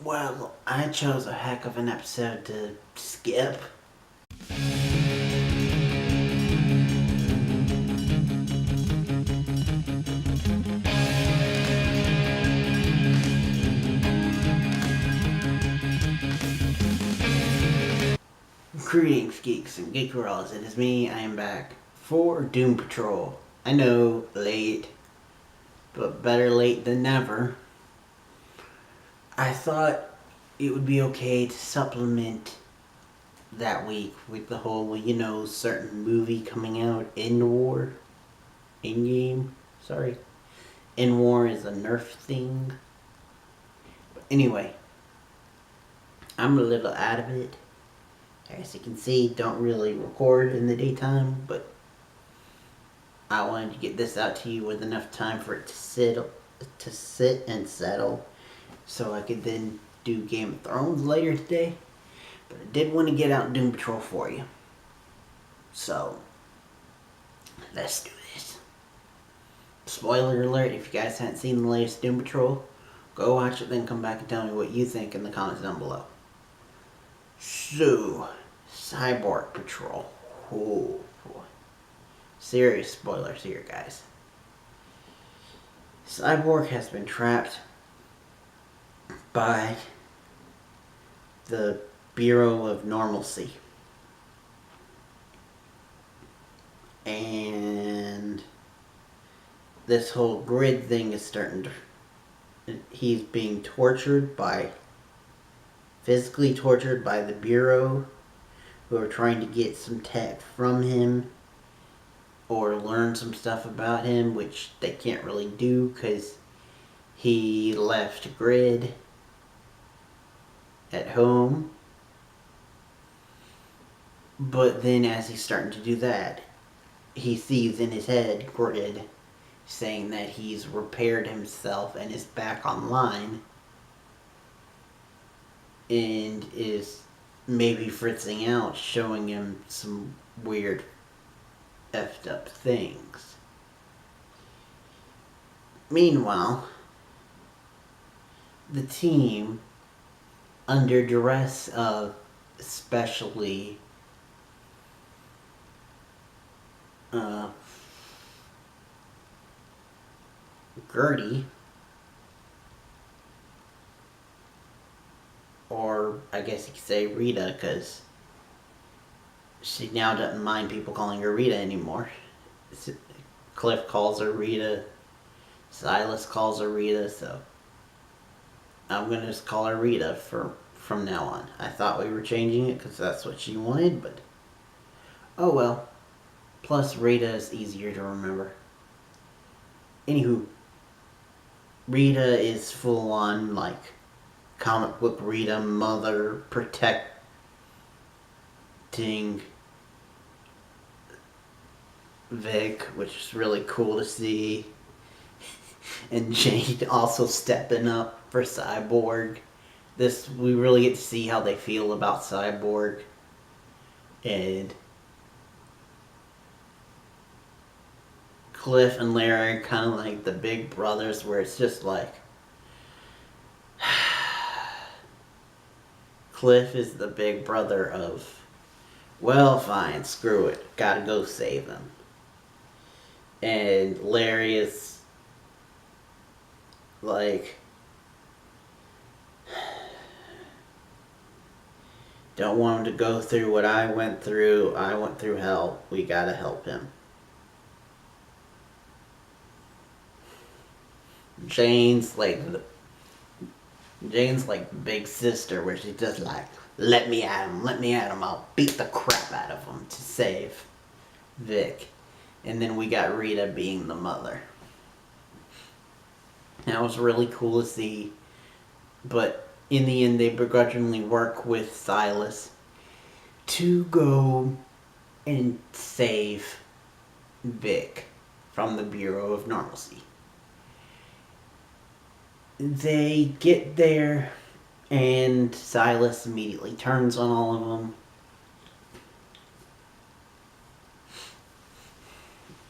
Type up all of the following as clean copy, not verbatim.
Well, I chose a heck of an episode to skip. Greetings, geeks and geek girls. It is me. I am back for Doom Patrol. I know, late, but better late than never. I thought it would be okay to supplement that week with the whole, certain movie coming out, In game. Sorry. In War is a Nerf thing. But anyway, I'm a little out of it. As you can see, don't really record in the daytime, but I wanted to get this out to you with enough time for it to sit and settle, so I could then do Game of Thrones later today. But I did want to get out Doom Patrol for you. So, let's do this. Spoiler alert, if you guys haven't seen the latest Doom Patrol, go watch it, then come back and tell me what you think in the comments down below. So, Cyborg Patrol. Oh boy. Serious spoilers here, guys. Cyborg has been trapped by the Bureau of Normalcy. And this whole grid thing is starting to... He's being physically tortured by the Bureau, who are trying to get some tech from him or learn some stuff about him, which they can't really do because he left Grid at home. But then as he's starting to do that, he sees in his head Grid saying that he's repaired himself and is back online and is maybe fritzing out, showing him some weird effed up things. Meanwhile, the team, under duress of especially Gertie, or I guess you could say Rita, because she now doesn't mind people calling her Rita anymore. Cliff calls her Rita, Silas calls her Rita, so I'm going to just call her Rita from now on. I thought we were changing it because that's what she wanted, but oh well. Plus, Rita is easier to remember. Anywho, Rita is full on, comic book Rita, mother, protecting Vic, which is really cool to see. And Jade also stepping up for Cyborg. We really get to see how they feel about Cyborg. And Cliff and Larry are kind of like the big brothers, where it's just like Cliff is the big brother of, well, fine, screw it, gotta go save them. And Larry is like, don't want him to go through what I went through. I went through hell. We gotta help him. Jane's like big sister, where she's just like, let me at him, I'll beat the crap out of him to save Vic. And then we got Rita being the mother. That was really cool to see, but in the end they begrudgingly work with Silas to go and save Vic from the Bureau of Normalcy. They get there, and Silas immediately turns on all of them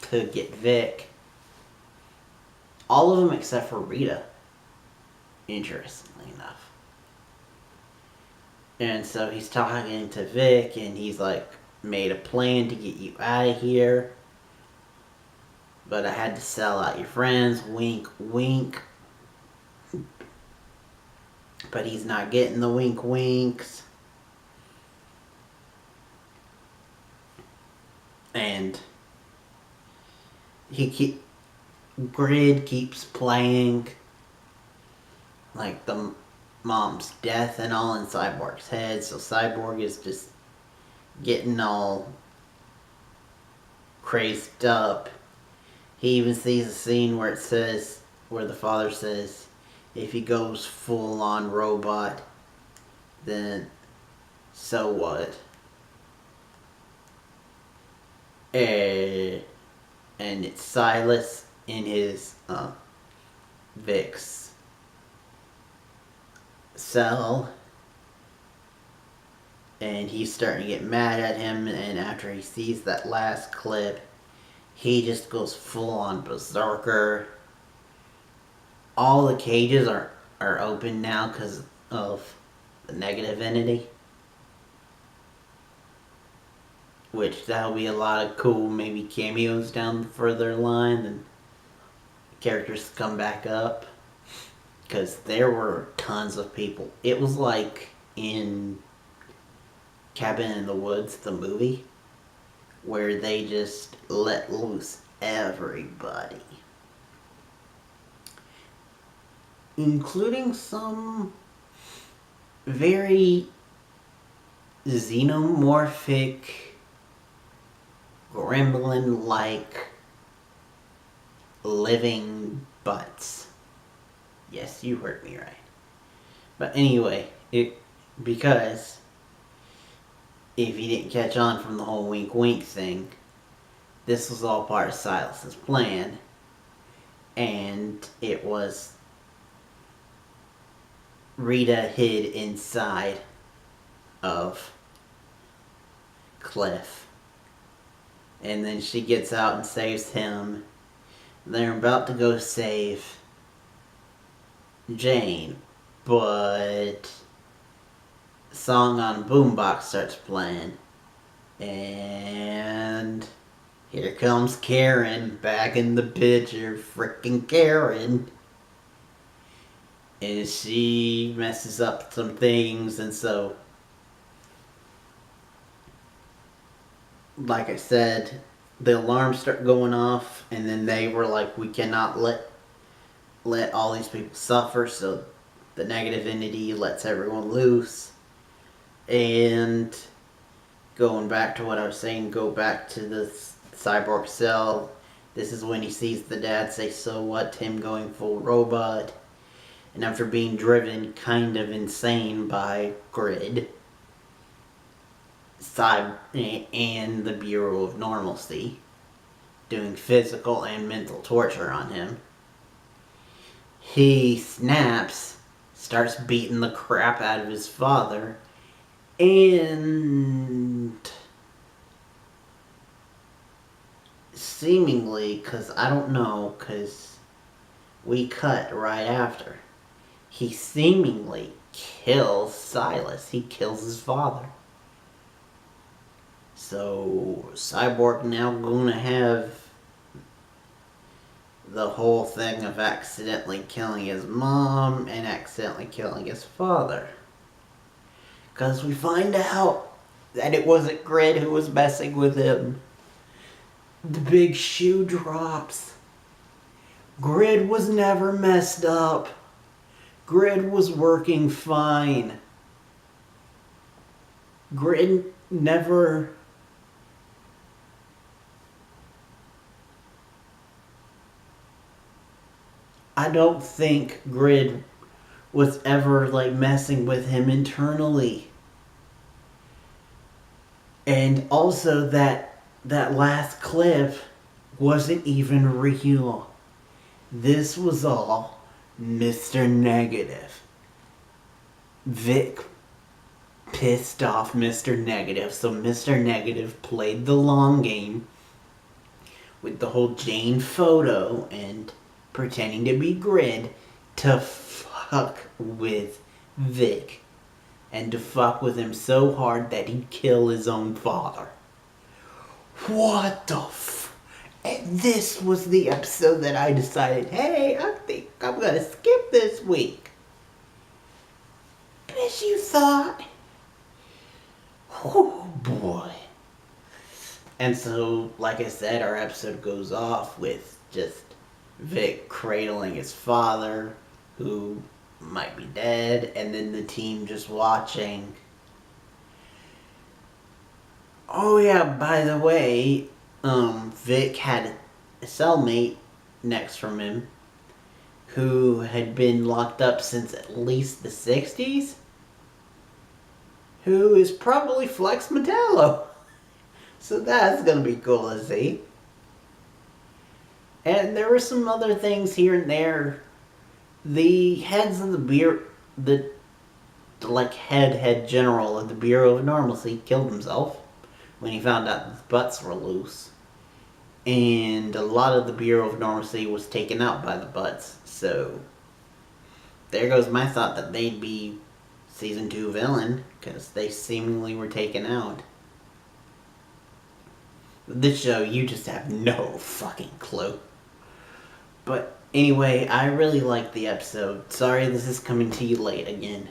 to get Vic. All of them except for Rita, interestingly enough. And so he's talking to Vic, and he's like, made a plan to get you out of here. But I had to sell out your friends, wink, wink. But he's not getting the wink winks. And Grid keeps playing like the mom's death and all in Cyborg's head. So Cyborg is just getting all crazed up. He even sees a scene where where the father says, if he goes full on robot, then so what? And it's Silas in his Vic's cell, and he's starting to get mad at him. And after he sees that last clip, he just goes full on berserker. All the cages are open now because of the negative entity. Which that'll be a lot of cool maybe cameos down the further line and characters come back up. Because there were tons of people. It was like in Cabin in the Woods, the movie, where they just let loose everybody. Including some very xenomorphic, gremlin-like living butts. Yes, you heard me right. But anyway, because if you didn't catch on from the whole wink wink thing, this was all part of Silas's plan, and it was Rita hid inside of Cliff, and then she gets out and saves him. They're about to go save Jane, but a song on boombox starts playing, and here comes Karen back in the picture. Frickin' Karen. And she messes up some things, and so, like I said, the alarms start going off, and then they were like, we cannot let all these people suffer, so the negative entity lets everyone loose. And going back to what I was saying, go back to the Cyborg cell. This is when he sees the dad say, so what, him going full robot. And after being driven kind of insane by Grid and the Bureau of Normalcy, doing physical and mental torture on him, he snaps, starts beating the crap out of his father, and seemingly, because I don't know, because we cut right after, he seemingly kills Silas. He kills his father. So Cyborg now gonna have the whole thing of accidentally killing his mom and accidentally killing his father. Because we find out that it wasn't Grid who was messing with him. The big shoe drops. Grid was never messed up. Grid was working fine. Grid never... I don't think Grid was ever like messing with him internally. And also that last clip wasn't even real. This was all Mr. Negative. Vic pissed off Mr. Negative, so Mr. Negative played the long game with the whole Jane photo and pretending to be Grid to fuck with Vic. and to fuck with him so hard that he'd kill his own father. What the f... And this was the episode that I decided, hey, I think I'm gonna skip this week. Bitch, you thought? Oh boy. And so, like I said, our episode goes off with just Vic cradling his father, who might be dead, and then the team just watching. Oh yeah, by the way, Vic had a cellmate next from him who had been locked up since at least the 60s, who is probably Flex Metallo. So that's gonna be cool to see. And there were some other things here and there. The heads of the head general of the Bureau of Normalcy killed himself when he found out his butts were loose. And a lot of the Bureau of Normalcy was taken out by the butts. So there goes my thought that they'd be season 2 villain, because they seemingly were taken out. This show, you just have no fucking clue. But anyway, I really liked the episode. Sorry this is coming to you late again.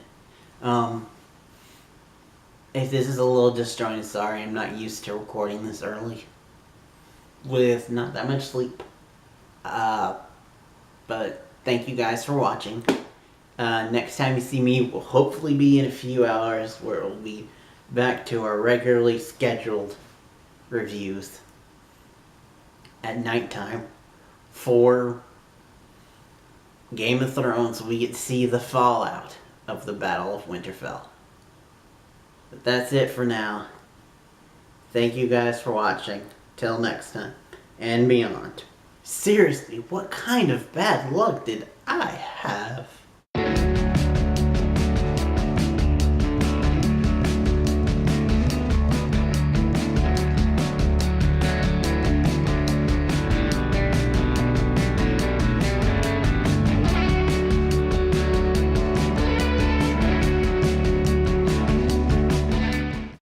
If this is a little disjointed, sorry, I'm not used to recording this early with not that much sleep. But thank you guys for watching. Next time you see me will hopefully be in a few hours, where we'll be back to our regularly scheduled reviews at nighttime for Game of Thrones. We get to see the fallout of the Battle of Winterfell. But that's it for now. Thank you guys for watching. Till next time and beyond. Seriously, what kind of bad luck did I have?